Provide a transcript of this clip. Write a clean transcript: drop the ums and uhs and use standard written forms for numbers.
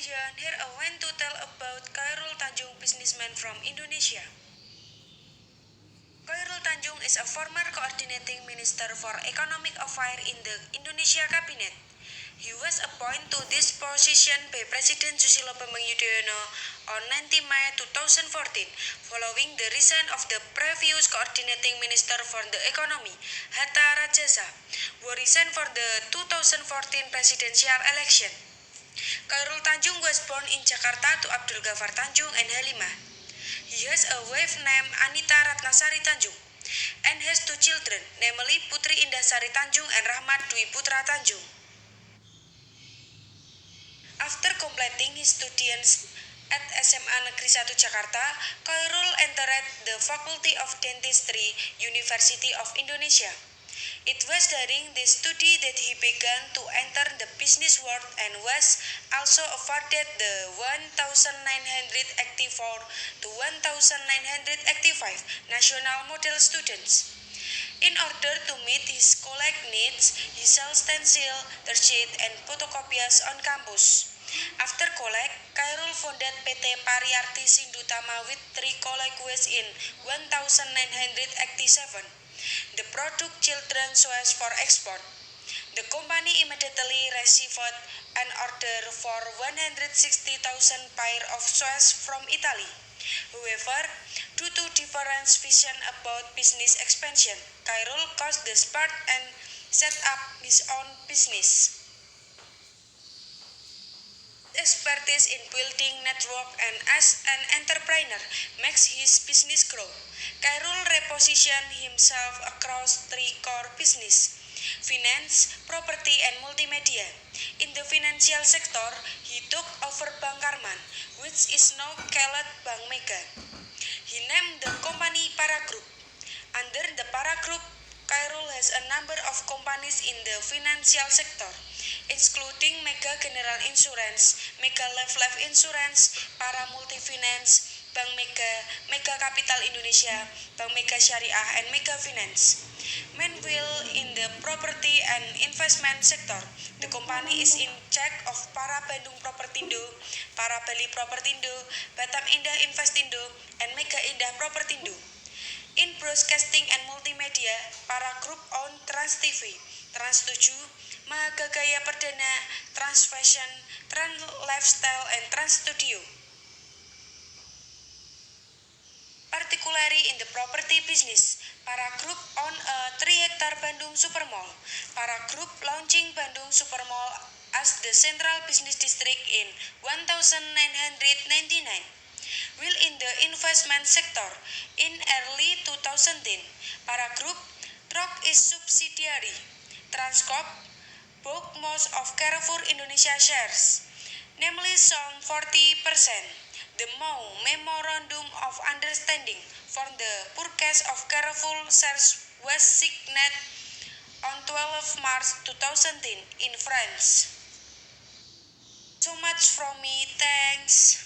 everyone, here I want to tell about Khairul Tanjung, businessman from Indonesia. Khairul Tanjung is a former coordinating minister for economic affairs in the Indonesia cabinet. He was appointed to this position by President Susilo Bambang Yudhoyono on 19 May 2014, following the resign of the previous coordinating minister for the economy, Hatta Rajasa, who resigned for the 2014 presidential election. Khairul Tanjung was born in Jakarta to Abdul Ghaffar Tanjung and Halimah. He has a wife named Anita Ratnasari Tanjung and has two children, namely Putri Indasari Tanjung and Rahmat Dwi Putra Tanjung. After completing his studies at SMA Negeri 1 Jakarta, Khairul entered the Faculty of Dentistry, University of Indonesia. It was during this study that he began to enter the business world and was also awarded the 1984 to 1985 National Model Students. In order to meet his college needs, he sells stencil, terjit, and photocopiers on campus. After college, Khairul founded PT Pariarti Sindutama with 3 colleges in 1987. The product children's toys for export. The company immediately received an order for 160,000 pair of toys from Italy. However, due to different vision about business expansion, Khairul caused the spark and set up his own business. Expertise in building network and as an entrepreneur makes his business grow. Khairul repositioned himself across 3 core business: finance, property, and multimedia. In the financial sector, he took over Bank Karman, which is now called Bank Mega. He named the company Para Group. Under the Para Group, Khairul has a number of companies in the financial sector, including Mega General Insurance, Mega Life Insurance, Para Multifinance, Bank Mega, Mega Capital Indonesia, Bank Mega Syariah, and Mega Finance. Meanwhile, in the property and investment sector, the company is in charge of Para Bandung Propertindo, Para Bali Propertindo, Batam Indah Investindo, and Mega Indah Propertindo. In broadcasting and multimedia, Para Group own Trans TV, Trans 7, Mahagagaya Perdana, Trans Fashion, Trans Lifestyle, and Trans Studio. Particularly in the property business, Para Group own a 3-hectare Bandung Supermall. Para Group launching Bandung Supermall as the central business district in 1999. While in the investment sector, in early 2010, Para Group, through its subsidiary, Transcorp, bought most of Carrefour Indonesia shares, namely some 40%. The Memorandum of Understanding for the purchase of Carrefour shares was signed on 12 March 2010 in France. So much from me, thanks.